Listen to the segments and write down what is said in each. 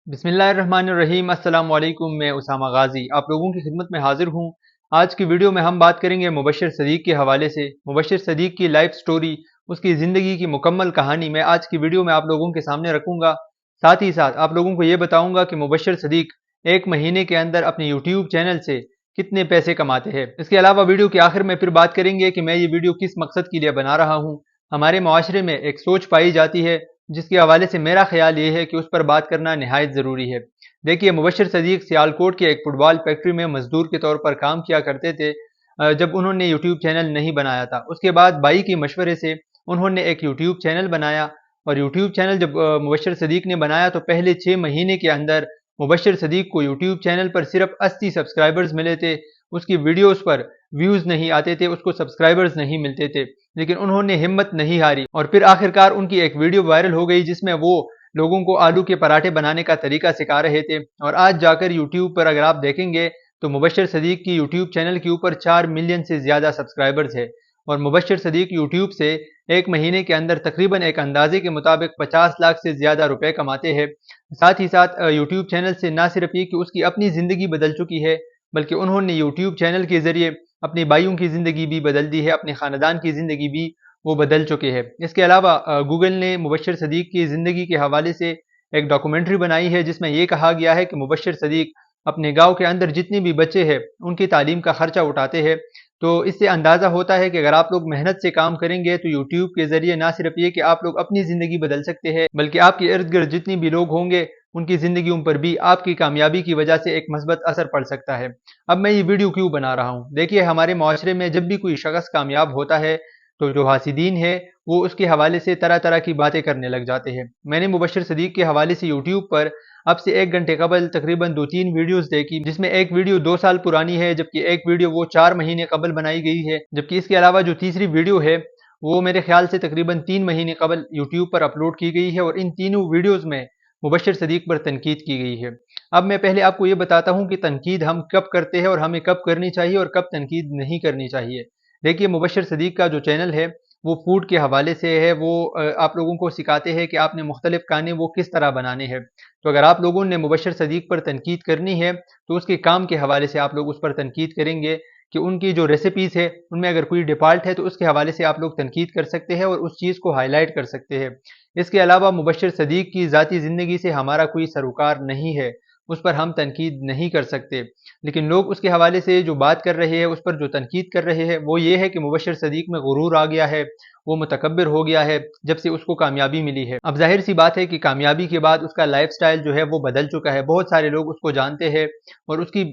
बिस्मिल्लाहिर्रहमानिर्रहीम। अस्सलाम वालेकुम। मैं उसामा गाजी आप लोगों की खिदमत में हाजिर हूँ। आज की वीडियो में हम बात करेंगे मुबश्शिर सदीक के हवाले से। मुबश्शिर सदीक की लाइफ स्टोरी, उसकी ज़िंदगी की मुकम्मल कहानी मैं आज की वीडियो में आप लोगों के सामने रखूँगा। साथ ही साथ आप लोगों को ये बताऊँगा कि मुबश्शिर सदीक एक महीने के अंदर अपने यूट्यूब चैनल से कितने पैसे कमाते हैं। इसके अलावा वीडियो के आखिर में फिर बात करेंगे कि मैं ये वीडियो किस मकसद के लिए बना रहा हूँ। हमारे माशरे में एक सोच पाई जाती है जिसके हवाले से मेरा ख्याल ये है कि उस पर बात करना नहायत ज़रूरी है। देखिए, मुबश्शिर सदीक सियालकोट के एक फुटबॉल फैक्ट्री में मजदूर के तौर पर काम किया करते थे जब उन्होंने यूट्यूब चैनल नहीं बनाया था। उसके बाद भाई के मशवरे से उन्होंने एक यूट्यूब चैनल बनाया और यूट्यूब चैनल जब मुबश्शिर सदीक ने बनाया तो पहले 6 महीने के अंदर मुबश्शिर सदीक को यूट्यूब चैनल पर सिर्फ 80 सब्सक्राइबर्स मिले थे। उसकी वीडियोस पर व्यूज़ नहीं आते थे, उसको सब्सक्राइबर्स नहीं मिलते थे, लेकिन उन्होंने हिम्मत नहीं हारी और फिर आखिरकार उनकी एक वीडियो वायरल हो गई जिसमें वो लोगों को आलू के पराठे बनाने का तरीका सिखा रहे थे। और आज जाकर यूट्यूब पर अगर आप देखेंगे तो मुबश्शिर सदीक की यूट्यूब चैनल के ऊपर 4 मिलियन से ज़्यादा सब्सक्राइबर्स है और मुबश्शिर सदीक यूट्यूब से एक महीने के अंदर तकरीबन एक अंदाजे के मुताबिक 50 लाख से ज़्यादा रुपए कमाते हैं। साथ ही साथ यूट्यूब चैनल से ना सिर्फ ये कि उसकी अपनी ज़िंदगी बदल चुकी है, बल्कि उन्होंने यूट्यूब चैनल के ज़रिए अपने भाइयों की ज़िंदगी भी बदल दी है, अपने ख़ानदान की ज़िंदगी भी वो बदल चुके हैं। इसके अलावा गूगल ने मुबश्शिर सदीक की ज़िंदगी के हवाले से एक डॉक्यूमेंट्री बनाई है जिसमें ये कहा गया है कि मुबश्शिर सदीक अपने गांव के अंदर जितने भी बच्चे हैं उनकी तालीम का खर्चा उठाते हैं। तो इससे अंदाज़ा होता है कि अगर आप लोग मेहनत से काम करेंगे तो यूट्यूब के ज़रिए ना सिर्फ ये कि आप लोग अपनी ज़िंदगी बदल सकते हैं, बल्कि आपके इर्द गिर्द जितनी भी लोग होंगे उनकी ज़िंदगियों पर भी आपकी कामयाबी की वजह से एक मस्बत असर पड़ सकता है। अब मैं ये वीडियो क्यों बना रहा हूँ? देखिए, हमारे माशरे में जब भी कोई शख्स कामयाब होता है तो जो हासिदीन है वो उसके हवाले से तरह तरह की बातें करने लग जाते हैं। मैंने मुबश्शिर सदीक के हवाले से यूट्यूब पर अब से 1 घंटे कबल तकरीबन 2-3 वीडियोस देखी, जिसमें एक वीडियो 2 साल पुरानी है जबकि एक वीडियो वो 4 महीने कबल बनाई गई है। जबकि इसके अलावा जो तीसरी वीडियो है वो मेरे ख्याल से तकरीबन 3 महीने कबल यूट्यूब पर अपलोड की गई है और इन तीनों वीडियोज़ में मुबश्शिर सदीक पर तनकीद की गई है। अब मैं पहले आपको ये बताता हूँ कि तनकीद हम कब करते हैं और हमें कब करनी चाहिए और कब तनकीद नहीं करनी चाहिए। देखिए, मुबश्शिर सदीक का जो चैनल है वो फूड के हवाले से है। वो आप लोगों को सिखाते हैं कि आपने मुख्तलिफ खाने वो किस तरह बनाने हैं। तो अगर आप लोगों ने मुबश्शिर सदीक पर तनकीद करनी है तो उसके काम के हवाले से आप लोग उस पर तनकीद करेंगे कि उनकी जो रेसिपीज़ है उनमें अगर कोई डिफ़ॉल्ट है तो उसके हवाले से आप लोग तनकीद कर सकते हैं और उस चीज़ को हाईलाइट कर सकते हैं। इसके अलावा मुबश्शिर सदीक की ज़ाती ज़िंदगी से हमारा कोई सरोकार नहीं है, उस पर हम तनकीद नहीं कर सकते। लेकिन लोग उसके हवाले से जो बात कर रहे हैं, उस पर जो तनकीद कर रहे हैं वो ये है कि मुबश्शिर सदीक में गुरूर आ गया है, वो मुतकब्बिर हो गया है जब से उसको कामयाबी मिली है। अब ज़ाहिर सी बात है कि कामयाबी के बाद उसका लाइफ़स्टाइल जो है वो बदल चुका है। बहुत सारे लोग उसको जानते हैं और उसकी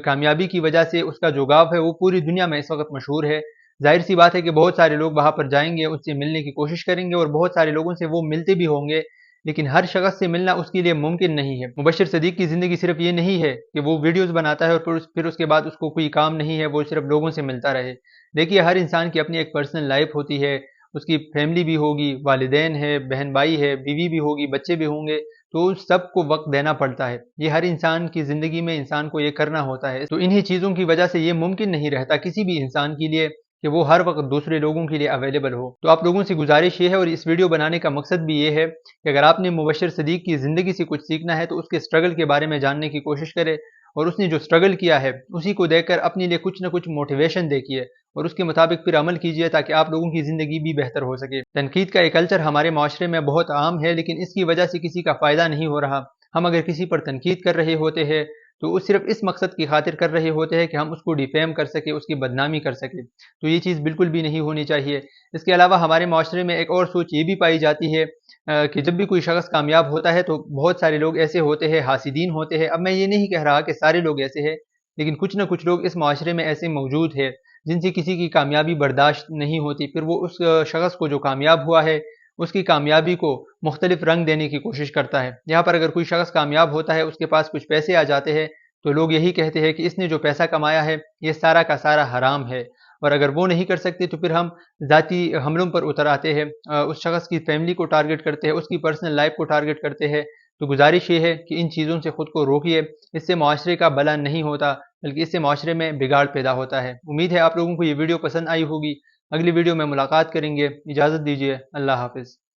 कामयाबी की वजह से उसका जो गाँव है वो पूरी दुनिया में इस वक़्त मशहूर है। ज़ाहिर सी बात है कि बहुत सारे लोग वहाँ पर जाएँगे, उससे मिलने की कोशिश करेंगे और बहुत सारे लोगों से वो मिलते भी होंगे, लेकिन हर शख़्स से मिलना उसके लिए मुमकिन नहीं है। मुबश्शिर सदीक की ज़िंदगी सिर्फ ये नहीं है कि वो वीडियोज़ बनाता है और फिर उसके बाद उसको कोई काम नहीं है, वो सिर्फ लोगों से मिलता रहे। देखिए, हर इंसान की अपनी एक पर्सनल लाइफ़ होती है, उसकी फैमिली भी होगी, वालिदैन है, बहन-भाई है, बीवी भी होगी, बच्चे भी होंगे, तो सबको वक़्त देना पड़ता है। ये हर इंसान की ज़िंदगी में इंसान को ये करना होता है। तो इन्हीं चीज़ों की वजह से ये मुमकिन नहीं रहता किसी भी इंसान के लिए कि वो हर वक़्त दूसरे लोगों के लिए अवेलेबल हो। तो आप लोगों से गुज़ारिश ये है और इस वीडियो बनाने का मकसद भी ये है कि अगर आपने मुबश्शिर सदीक की ज़िंदगी से कुछ सीखना है तो उसके स्ट्रगल के बारे में जानने की कोशिश करें और उसने जो स्ट्रगल किया है उसी को देखकर अपने लिए कुछ न कुछ मोटिवेशन देखिए और उसके मुताबिक फिर अमल कीजिए ताकि आप लोगों की ज़िंदगी भी बेहतर हो सके। तनकीद का एक कल्चर हमारे माशरे में बहुत आम है, लेकिन इसकी वजह से किसी का फ़ायदा नहीं हो रहा। हम अगर किसी पर तनकीद कर रहे होते हैं तो वो सिर्फ इस मकसद की खातिर कर रहे होते हैं कि हम उसको डिफेम कर सके, उसकी बदनामी कर सके। तो ये चीज़ बिल्कुल भी नहीं होनी चाहिए। इसके अलावा हमारे माशरे में एक और सोच ये भी पाई जाती है कि जब भी कोई शख्स कामयाब होता है तो बहुत सारे लोग ऐसे होते हैं, हासिदीन होते हैं। अब मैं ये नहीं कह रहा कि सारे लोग ऐसे हैं, लेकिन कुछ ना कुछ लोग इस माशरे में ऐसे मौजूद हैं जिनसे किसी की कामयाबी बर्दाश्त नहीं होती। फिर वो उस शख्स को जो कामयाब हुआ है उसकी कामयाबी को मुख्तलिफ रंग देने की कोशिश करता है। यहाँ पर अगर कोई शख्स कामयाब होता है, उसके पास कुछ पैसे आ जाते हैं, तो लोग यही कहते हैं कि इसने जो पैसा कमाया है ये सारा का सारा हराम है। और अगर वो नहीं कर सकते तो फिर हम ज़ाती हमलों पर उतर आते हैं, उस शख्स की फैमिली को टारगेट करते हैं, उसकी पर्सनल लाइफ को टारगेट करते हैं। तो गुजारिश ये है कि इन चीज़ों से ख़ुद को रोकिए, इससे माशरे का भला नहीं होता बल्कि इससे माशरे में बिगाड़ पैदा होता है। उम्मीद है आप लोगों को ये वीडियो पसंद आई होगी। अगली वीडियो में मुलाकात करेंगे। इजाज़त दीजिए। अल्लाह हाफ़िज़।